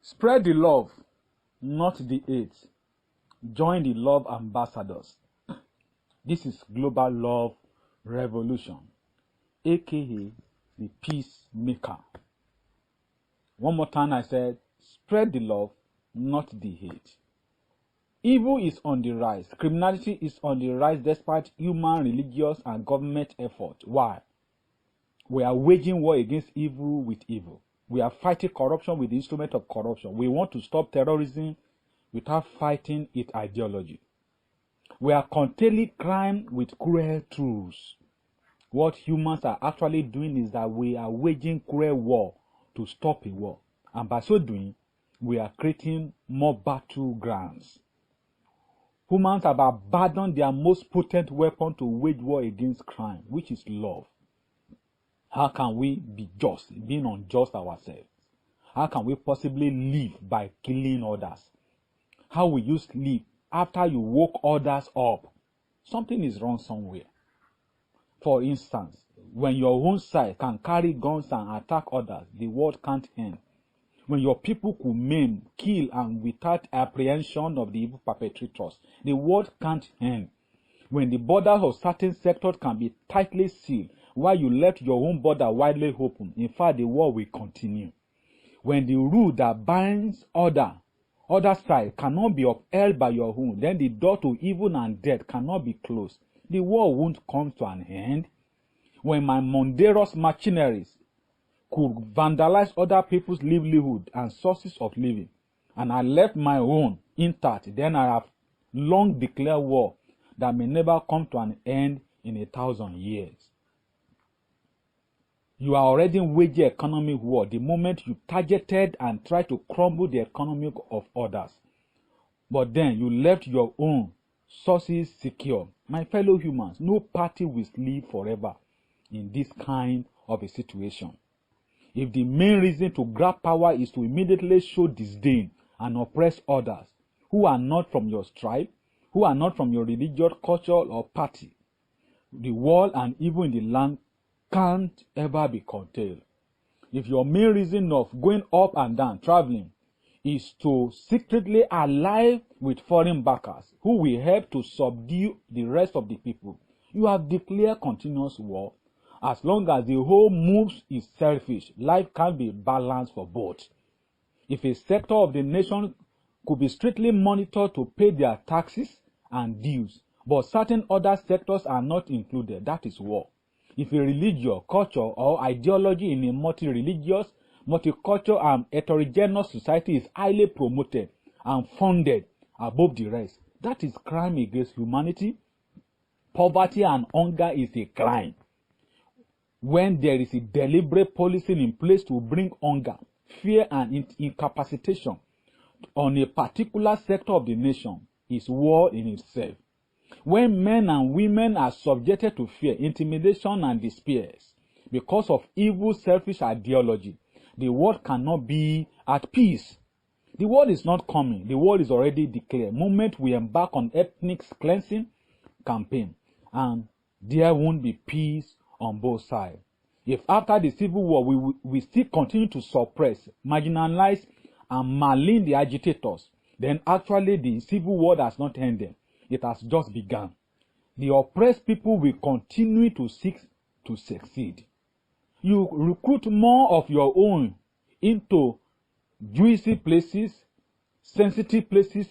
Spread the love, not the hate. Join the love ambassadors. This is global love revolution, aka the peacemaker. One more time I said, spread the love, not the hate. Evil is on the rise. Criminality is on the rise despite human, religious, and government effort. Why? We are waging war against evil with evil. We are fighting corruption with the instrument of corruption. We want to stop terrorism without fighting its ideology. We are curtailing crime with cruel tools. What humans are actually doing is that we are waging cruel war to stop a war. And by so doing, we are creating more battlegrounds. Humans have abandoned their most potent weapon to wage war against crime, which is love. How can we be just, being unjust ourselves? How can we possibly live by killing others? How will you sleep after you woke others up? Something is wrong somewhere. For instance, when your own side can carry guns and attack others, the world can't end. When your people could maim, kill, and without apprehension of the evil perpetrators, the world can't end. When the borders of certain sectors can be tightly sealed, while you left your own border widely open, in fact, the war will continue. When the rule that binds other side cannot be upheld by your own, then the door to evil and death cannot be closed. The war won't come to an end. When my murderous machineries could vandalize other people's livelihood and sources of living, and I left my own intact, then I have long declared war that may never come to an end in 1,000 years. You are already waging economic war the moment you targeted and tried to crumble the economy of others. But then you left your own sources secure. My fellow humans, no party will live forever in this kind of a situation. If the main reason to grab power is to immediately show disdain and oppress others who are not from your tribe, who are not from your religious, culture, or party, the world and even the land can't ever be curtailed. If your main reason of going up and down, traveling, is to secretly ally with foreign backers who will help to subdue the rest of the people, you have declared continuous war. As long as the whole moves is selfish, life can't be balanced for both. If a sector of the nation could be strictly monitored to pay their taxes and dues, but certain other sectors are not included, that is war. If a religion, culture, or ideology in a multi-religious, multicultural, and heterogeneous society is highly promoted and funded above the rest, that is crime against humanity. Poverty and hunger is a crime. When there is a deliberate policy in place to bring hunger, fear, and incapacitation on a particular sector of the nation, is war in itself. When men and women are subjected to fear, intimidation, and despair because of evil, selfish ideology, the world cannot be at peace. The world is not coming. The world is already declared. The moment we embark on ethnic cleansing campaign, and there won't be peace on both sides. If after the civil war we still continue to suppress, marginalize, and malign the agitators, then actually the civil war has not ended. It has just begun. The oppressed people will continue to seek to succeed. You recruit more of your own into juicy places, sensitive places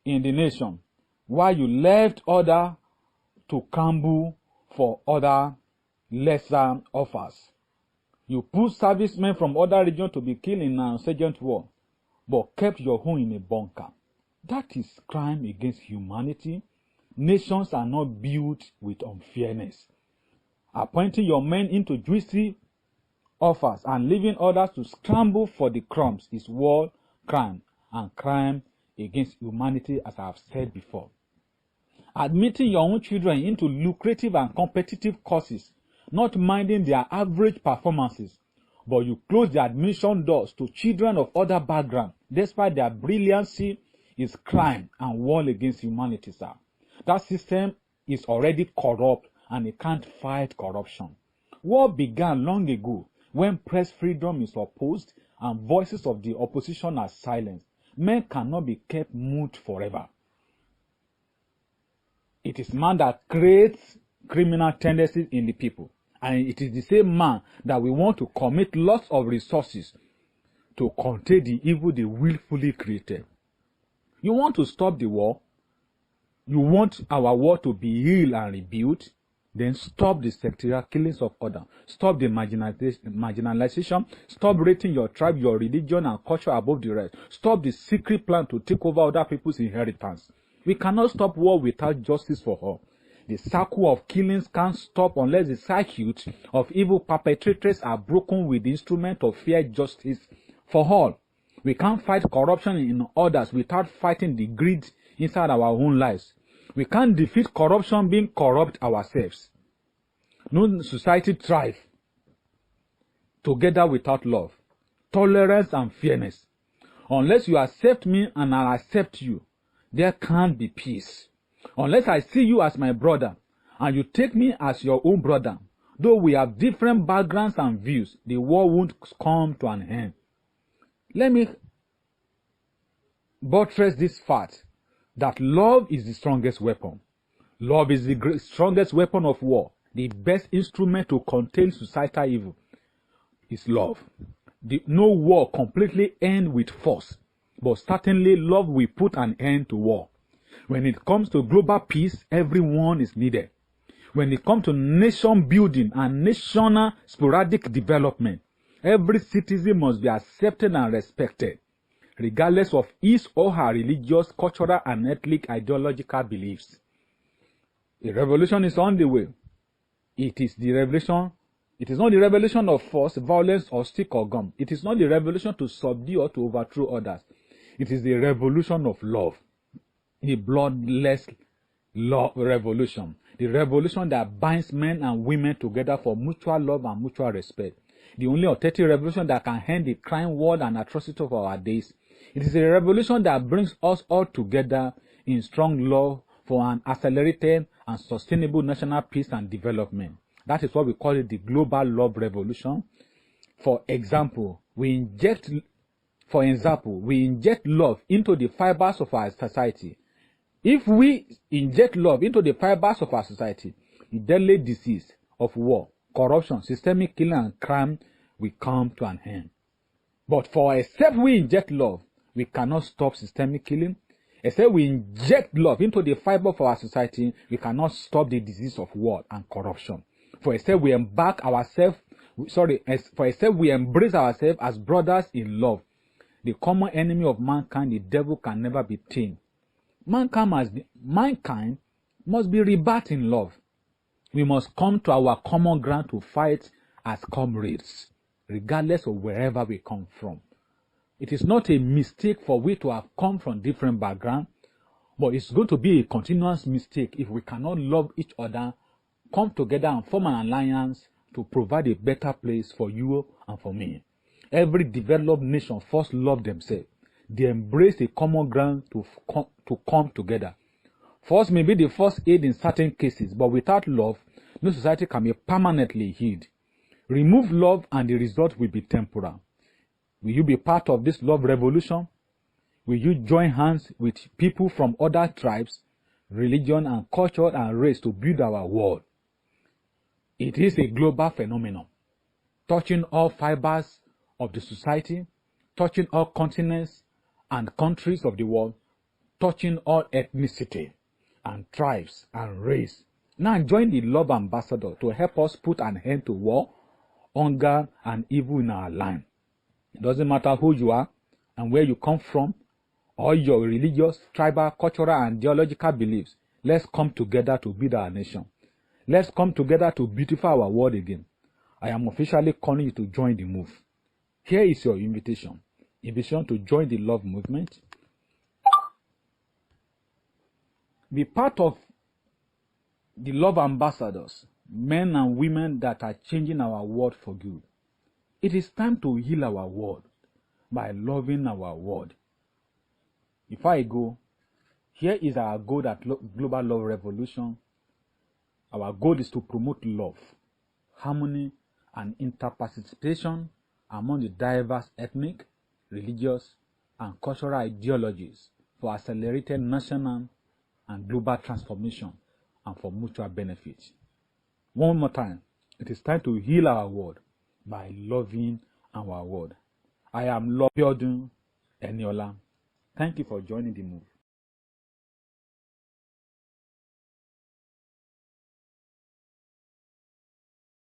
in the nation, while you left others to crumble for other lesser offers. You put servicemen from other regions to be killed in an insurgent war, but kept your own in a bunker. That is crime against humanity. Nations are not built with unfairness. Appointing your men into juicy offers and leaving others to scramble for the crumbs is war crime and crime against humanity, as I have said before. Admitting your own children into lucrative and competitive courses, not minding their average performances, but you close the admission doors to children of other backgrounds despite their brilliancy, is crime and war against humanity, sir. That system is already corrupt and it can't fight corruption. War began long ago when press freedom is opposed and voices of the opposition are silenced, men cannot be kept mute forever. It is man that creates criminal tendencies in the people. And it is the same man that we want to commit lots of resources to contain the evil they willfully created. You want to stop the war? You want our war to be healed and rebuilt? Then stop the sectarian killings of others. Stop the marginalization. Stop rating your tribe, your religion, and culture above the rest. Stop the secret plan to take over other people's inheritance. We cannot stop war without justice for all. The circle of killings can't stop unless the circuit of evil perpetrators are broken with the instrument of fair justice for all. We can't fight corruption in others without fighting the greed inside our own lives. We can't defeat corruption being corrupt ourselves. No society thrives together without love, tolerance, and fairness. Unless you accept me and I accept you, there can't be peace. Unless I see you as my brother and you take me as your own brother, though we have different backgrounds and views, the war won't come to an end. Let me buttress this fact that love is the strongest weapon. Love is the strongest weapon of war. The best instrument to contain societal evil is love. No war completely ends with force, but certainly love will put an end to war. When it comes to global peace, everyone is needed. When it comes to nation building and national sporadic development, every citizen must be accepted and respected, regardless of his or her religious, cultural, and ethnic ideological beliefs. A revolution is on the way. It is not the revolution of force, violence, or stick or gum. It is not the revolution to subdue or to overthrow others. It is the revolution of love. The bloodless love revolution. The revolution that binds men and women together for mutual love and mutual respect. The only authentic revolution that can end the crime, war, and atrocity of our days. It is a revolution that brings us all together in strong love for an accelerated and sustainable national peace and development. That is what we call it, the global love revolution. For example, we inject love into the fibers of our society. If we inject love into the fibers of our society, the deadly disease of war, corruption, systemic killing, and crime will come to an end. But except we inject love, we cannot stop systemic killing. Except we inject love into the fiber of our society, we cannot stop the disease of war and corruption. Except we embrace ourselves as brothers in love, the common enemy of mankind, the devil, can never be tamed. Mankind must be rebirthed in love. We must come to our common ground to fight as comrades, regardless of wherever we come from. It is not a mistake for we to have come from different backgrounds, but it's going to be a continuous mistake if we cannot love each other, come together and form an alliance to provide a better place for you and for me. Every developed nation first love themselves. They embrace a common ground to come together. Force may be the first aid in certain cases, but without love, no society can be permanently healed. Remove love and the result will be temporal. Will you be part of this love revolution? Will you join hands with people from other tribes, religion, and culture and race to build our world? It is a global phenomenon, touching all fibers of the society, touching all continents and countries of the world, touching all ethnicity and tribes and race. Now join the love ambassador to help us put an end to war, hunger, and evil in our land. It doesn't matter who you are and where you come from, or your religious, tribal, cultural, and ideological beliefs. Let's come together to build our nation. Let's come together to beautify our world again. I am officially calling you to join the move. Here is your invitation. Invitation to join the love movement. Be part of the love ambassadors, men and women that are changing our world for good. It is time to heal our world by loving our world. Before I go, here is our goal at Global Love Revolution. Our goal is to promote love, harmony, and interparticipation among the diverse ethnic, religious, and cultural ideologies for accelerated national and global transformation and for mutual benefit. One more time, it is time to heal our world by loving our world. I am Lord Eniola. Thank you for joining the move.